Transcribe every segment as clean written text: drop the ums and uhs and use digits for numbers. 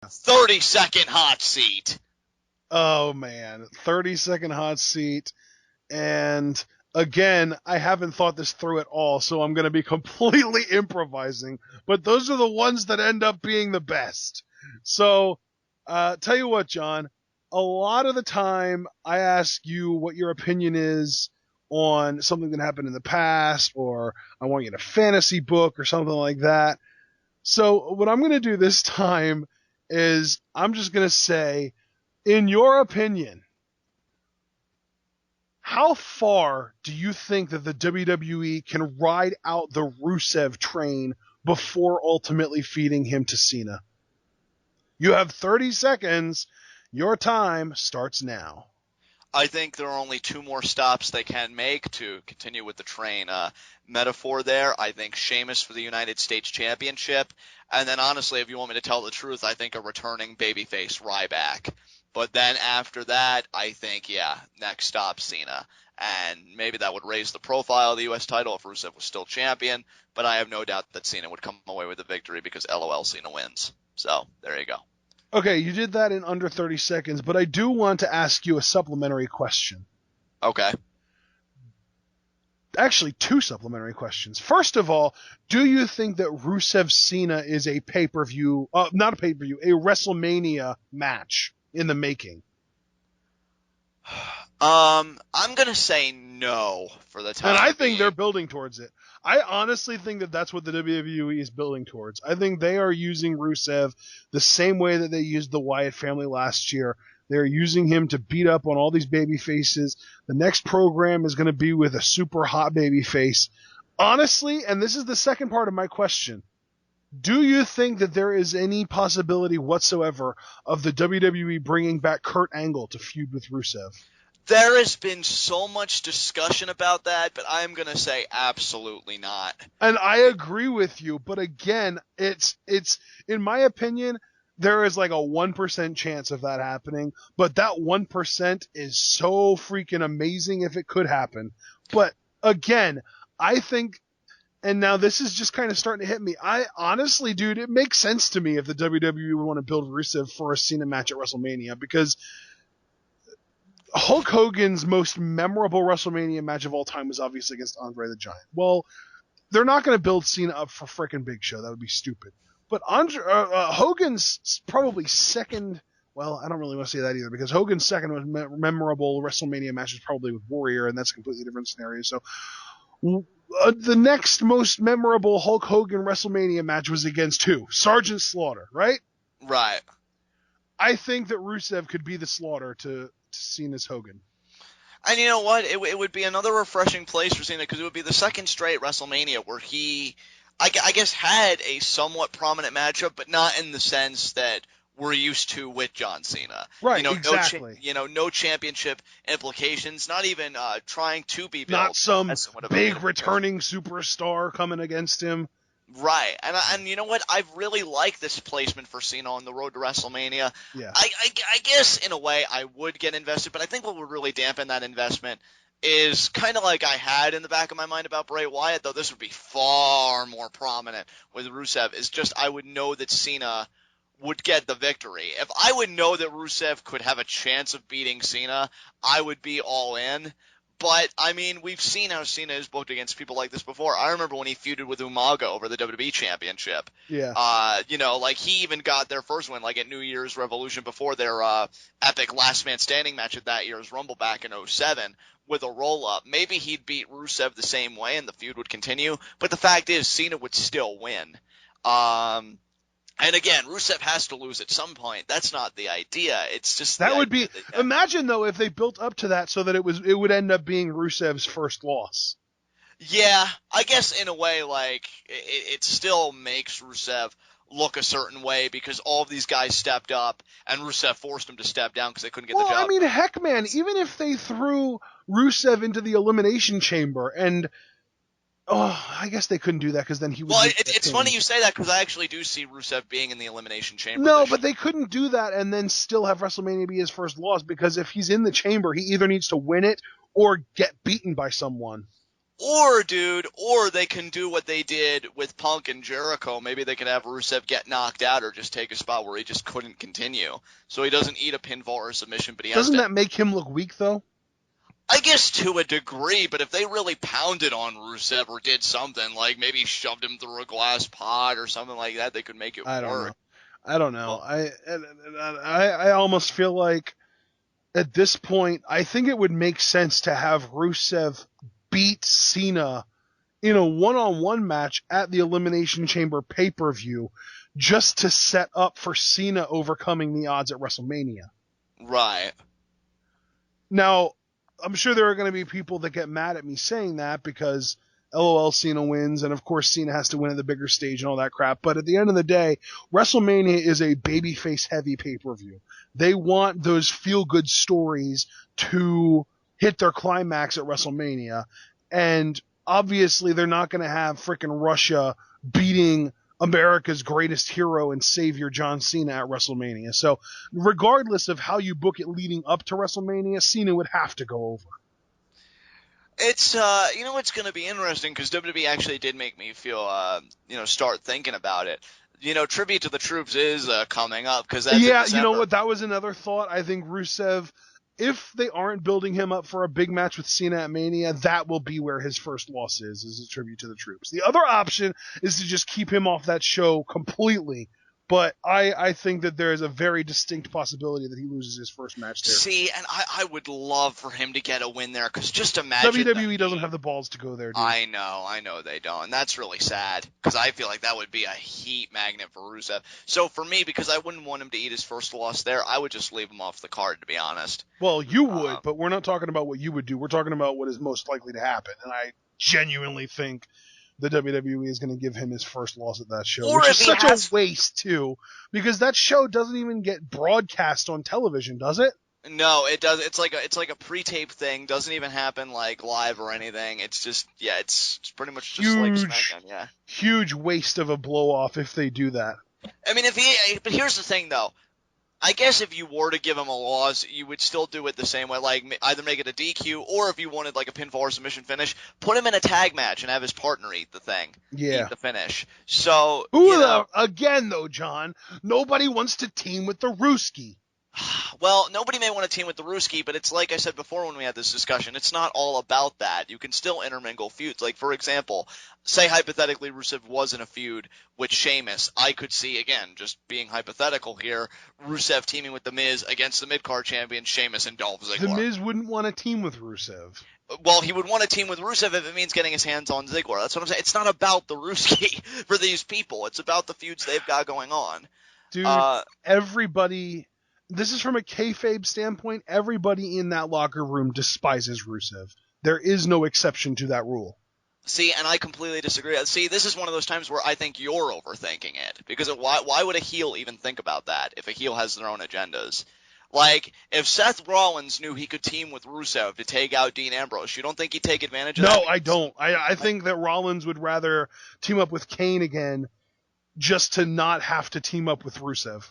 30-second hot seat. Oh, man. 30-second hot seat. And again, I haven't thought this through at all, so I'm going to be completely improvising. But those are the ones that end up being the best. So, tell you what, John, a lot of the time I ask you what your opinion is on something that happened in the past, or I want you to fantasy book or something like that. So what I'm going to do this time is I'm just going to say, in your opinion, how far do you think that the WWE can ride out the Rusev train before ultimately feeding him to Cena? You have 30 seconds. Your time starts now. I think there are only 2 more stops they can make to continue with the train metaphor there. I think Sheamus for the United States Championship. And then honestly, if you want me to tell the truth, I think a returning babyface Ryback. But then after that, I think, next stop Cena. And maybe that would raise the profile of the U.S. title if Rusev was still champion. But I have no doubt that Cena would come away with the victory because LOL Cena wins. So there you go. Okay, you did that in under 30 seconds, but I do want to ask you a supplementary question. Okay. Actually, 2 supplementary questions. First of all, do you think that Rusev Cena is a pay-per-view, not a pay-per-view, a WrestleMania match in the making? I'm going to say no for the time And I think being. they're building towards it. I honestly think that that's what the WWE is building towards. I think they are using Rusev the same way that they used the Wyatt family last year. They're using him to beat up on all these baby faces. The next program is going to be with a super hot baby face. Honestly, and this is the second part of my question, do you think that there is any possibility whatsoever of the WWE bringing back Kurt Angle to feud with Rusev? There has been so much discussion about that, but I'm going to say absolutely not. And I agree with you, but again, it's in my opinion, there is like a 1% chance of that happening, but that 1% is so freaking amazing if it could happen. But again, I think, and now this is just kind of starting to hit me. I honestly, dude, it makes sense to me if the WWE would want to build Rusev for a Cena match at WrestleMania, because Hulk Hogan's most memorable WrestleMania match of all time was obviously against Andre the Giant. Well, they're not going to build Cena up for frickin' Big Show. That would be stupid. But Hogan's probably second. Well, I don't really want to say that either, because Hogan's second most memorable WrestleMania match is probably with Warrior, and that's a completely different scenario. So the next most memorable Hulk Hogan WrestleMania match was against who? Sergeant Slaughter, right? Right. I think that Rusev could be the Slaughter to Cena's Hogan. And you know what? It would be another refreshing place for Cena, because it would be the second straight WrestleMania where he, I guess, had a somewhat prominent matchup, but not in the sense that we're used to with John Cena. Right, exactly. No championship implications, not even trying to be built. Not some big returning superstar coming against him. Right, and you know what? I really like this placement for Cena on the road to WrestleMania. Yeah. I guess in a way I would get invested, but I think what would really dampen that investment is kind of like I had in the back of my mind about Bray Wyatt, though this would be far more prominent with Rusev, is just I would know that Cena would get the victory. If I would know that Rusev could have a chance of beating Cena, I would be all in. But, I mean, we've seen how Cena is booked against people like this before. I remember when he feuded with Umaga over the WWE Championship. Yeah. He even got their first win, at New Year's Revolution before their epic Last Man Standing match at that year's Rumble back in 2007 with a roll-up. Maybe he'd beat Rusev the same way and the feud would continue. But the fact is, Cena would still win. And again, Rusev has to lose at some point. That's not the idea. It's just that would be. Imagine though if they built up to that so that it would end up being Rusev's first loss. Yeah, I guess in a way, it still makes Rusev look a certain way because all of these guys stepped up and Rusev forced him to step down because they couldn't get the job. Well, I mean, heck, man, even if they threw Rusev into the Elimination Chamber and. Oh, I guess they couldn't do that because then he would. Well, it's funny you say that because I actually do see Rusev being in the Elimination Chamber. No, but they couldn't do that and then still have WrestleMania be his first loss, because if he's in the chamber, he either needs to win it or get beaten by someone. Or they can do what they did with Punk and Jericho. Maybe they can have Rusev get knocked out or just take a spot where he just couldn't continue. So he doesn't eat a pinfall or a submission, but he has Doesn't to. that make him look weak, though? I guess to a degree, but if they really pounded on Rusev or did something, like maybe shoved him through a glass pod or something like that, they could make it work. I don't know. Well, I almost feel like at this point, I think it would make sense to have Rusev beat Cena in a one-on-one match at the Elimination Chamber pay-per-view just to set up for Cena overcoming the odds at WrestleMania. right. Now, I'm sure there are going to be people that get mad at me saying that because LOL Cena wins, and of course Cena has to win at the bigger stage and all that crap. But at the end of the day, WrestleMania is a babyface heavy pay-per-view. They want those feel-good stories to hit their climax at WrestleMania, and obviously they're not going to have frickin' Russia beating America's greatest hero and savior, John Cena, at WrestleMania. So regardless of how you book it leading up to WrestleMania, Cena would have to go over. It's it's going to be interesting because WWE actually did make me feel start thinking about it. Tribute to the Troops is coming up because that's in December. You know what? That was another thought. I think Rusev, if they aren't building him up for a big match with Cena at Mania, that will be where his first loss is a tribute to the Troops. The other option is to just keep him off that show completely. But I think that there is a very distinct possibility that he loses his first match there. See, and I would love for him to get a win there, because just imagine... WWE doesn't have the balls to go there, dude. I know they don't, and that's really sad, because I feel like that would be a heat magnet for Rusev. So for me, because I wouldn't want him to eat his first loss there, I would just leave him off the card, to be honest. Well, you would, but we're not talking about what you would do. We're talking about what is most likely to happen, and I genuinely think the WWE is going to give him his first loss at that show, which is such a waste, too, because that show doesn't even get broadcast on television, does it? No, it does. It's like a pre-tape thing. Doesn't even happen like live or anything. It's just it's pretty much just like SmackDown. Yeah, huge waste of a blow-off if they do that. I mean, but here's the thing, though. I guess if you were to give him a loss, you would still do it the same way, like either make it a DQ, or if you wanted like a pinfall or submission finish, put him in a tag match and have his partner eat the thing. Yeah. Eat the finish. So, again, though, John, nobody wants to team with the Ruski. Well, nobody may want to team with the Ruski, but it's like I said before when we had this discussion, it's not all about that. You can still intermingle feuds. Like, for example, say hypothetically Rusev was in a feud with Sheamus. I could see, again, just being hypothetical here, Rusev teaming with The Miz against the mid-card champion, Sheamus and Dolph Ziggler. The Miz wouldn't want to team with Rusev. Well, he would want to team with Rusev if it means getting his hands on Ziggler. That's what I'm saying. It's not about the Ruski for these people. It's about the feuds they've got going on. Dude, everybody... This is from a kayfabe standpoint. Everybody in that locker room despises Rusev. There is no exception to that rule. See, and I completely disagree. See, this is one of those times where I think you're overthinking it. Because why would a heel even think about that if a heel has their own agendas? Like, if Seth Rollins knew he could team with Rusev to take out Dean Ambrose, you don't think he'd take advantage of that? No, I don't. I think that Rollins would rather team up with Kane again just to not have to team up with Rusev.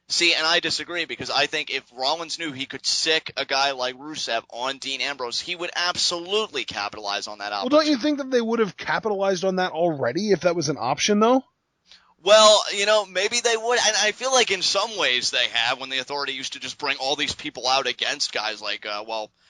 See, and I disagree, because I think if Rollins knew he could sick a guy like Rusev on Dean Ambrose, he would absolutely capitalize on that opportunity. Well, don't you think that they would have capitalized on that already if that was an option, though? Well, maybe they would, and I feel like in some ways they have, when the Authority used to just bring all these people out against guys like,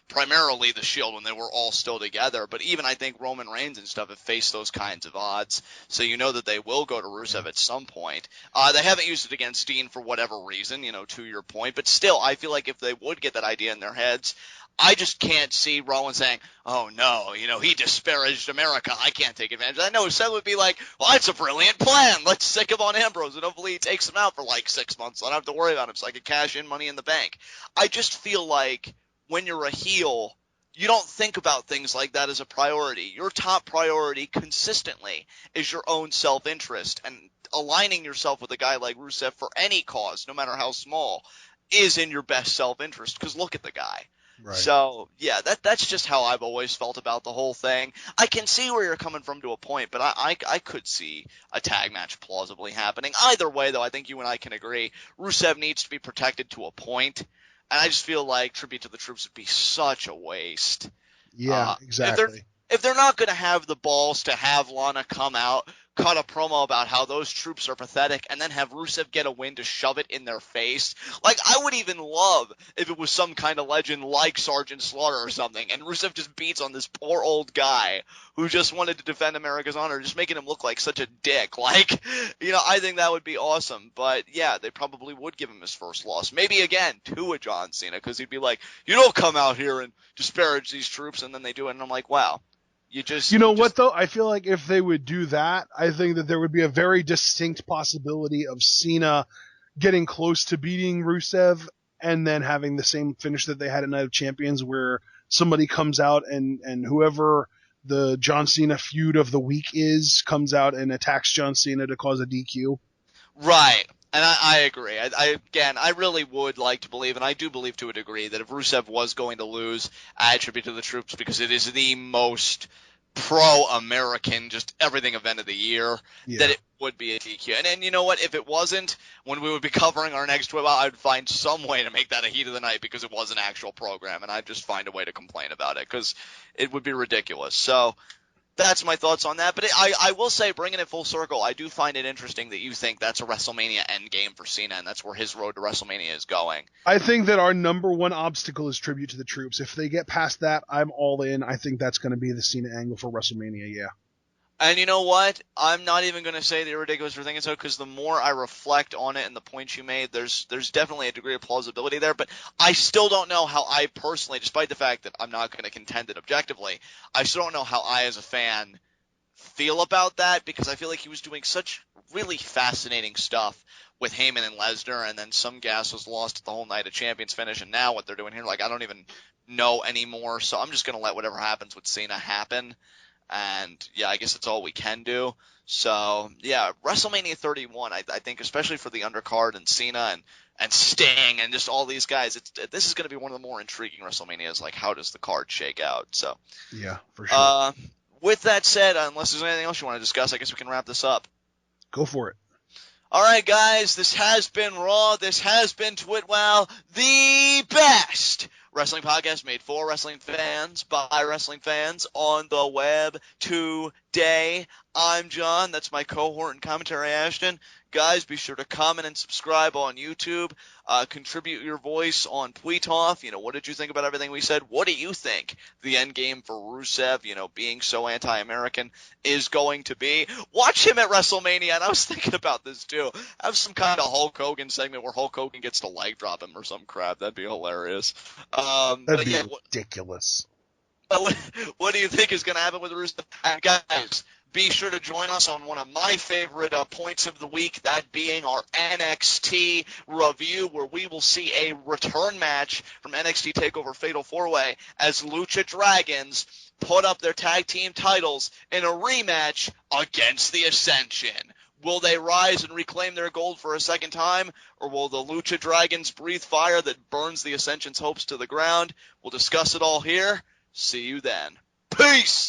primarily the Shield when they were all still together, but even I think Roman Reigns and stuff have faced those kinds of odds, so you know that they will go to Rusev at some point. They haven't used it against Dean for whatever reason, to your point, but still, I feel like if they would get that idea in their heads, I just can't see Rollins saying, oh no, he disparaged America, I can't take advantage of that. No, Seth would be like, well, that's a brilliant plan, let's sick him on Ambrose, and hopefully he takes him out for like 6 months, so I don't have to worry about him, so I can cash in Money in the Bank. I just feel like when you're a heel, you don't think about things like that as a priority. Your top priority consistently is your own self-interest, and aligning yourself with a guy like Rusev for any cause, no matter how small, is in your best self-interest, because look at the guy. Right. So, yeah, that's just how I've always felt about the whole thing. I can see where you're coming from to a point, but I could see a tag match plausibly happening. Either way, though, I think you and I can agree, Rusev needs to be protected to a point. And I just feel like Tribute to the Troops would be such a waste. Yeah, exactly. if they're not going to have the balls to have Lana come out, cut a promo about how those troops are pathetic, and then have Rusev get a win to shove it in their face, like, I would even love if it was some kind of legend like Sergeant Slaughter or something, and Rusev just beats on this poor old guy who just wanted to defend America's honor, just making him look like such a dick. Like, I think that would be awesome. But yeah, they probably would give him his first loss. Maybe again to a John Cena, because he'd be like, you don't come out here and disparage these troops, and then they do it, and I'm like, wow. You know what, though? I feel like if they would do that, I think that there would be a very distinct possibility of Cena getting close to beating Rusev and then having the same finish that they had at Night of Champions, where somebody comes out and whoever the John Cena feud of the week is comes out and attacks John Cena to cause a DQ. Right. And I agree. I really would like to believe, and I do believe to a degree, that if Rusev was going to lose, I attribute to the troops, because it is the most pro-American, just everything event of the year, that it would be a DQ. And you know what? If it wasn't, when we would be covering our next Twitter, I'd find some way to make that a heat of the night, because it was an actual program, and I'd just find a way to complain about it, because it would be ridiculous. So that's my thoughts on that. But I will say, bringing it full circle, I do find it interesting that you think that's a WrestleMania endgame for Cena, and that's where his road to WrestleMania is going. I think that our number one obstacle is tribute to the troops. If they get past that, I'm all in. I think that's going to be the Cena angle for WrestleMania, yeah. And you know what? I'm not even going to say that you're ridiculous for thinking so, because the more I reflect on it and the points you made, there's definitely a degree of plausibility there. But I still don't know how I personally, despite the fact that I'm not going to contend it objectively, I still don't know how I as a fan feel about that, because I feel like he was doing such really fascinating stuff with Heyman and Lesnar, and then some gas was lost at the whole Night of Champions finish, and now what they're doing here, like, I don't even know anymore. So I'm just going to let whatever happens with Cena happen. And, yeah, I guess that's all we can do. So, yeah, WrestleMania 31, I think, especially for the undercard and Cena and Sting and just all these guys, this is going to be one of the more intriguing WrestleManias. Like, how does the card shake out? So, yeah, for sure. With that said, unless there's anything else you want to discuss, I guess we can wrap this up. Go for it. All right, guys, this has been Raw. This has been Twitwell, the best wrestling podcast made for wrestling fans by wrestling fans on the web today. I'm John. That's my cohort and commentary, Ashton. Guys, be sure to comment and subscribe on YouTube. Contribute your voice on Tweetoff. What did you think about everything we said? What do you think the end game for Rusev, being so anti-American, is going to be? Watch him at WrestleMania, and I was thinking about this too. Have some kind of Hulk Hogan segment where Hulk Hogan gets to leg drop him or some crap. That'd be hilarious. That'd be ridiculous. What do you think is going to happen with Rusev? Guys, be sure to join us on one of my favorite points of the week, that being our NXT review, where we will see a return match from NXT TakeOver Fatal 4-Way as Lucha Dragons put up their tag team titles in a rematch against the Ascension. Will they rise and reclaim their gold for a second time, or will the Lucha Dragons breathe fire that burns the Ascension's hopes to the ground? We'll discuss it all here. See you then. Peace!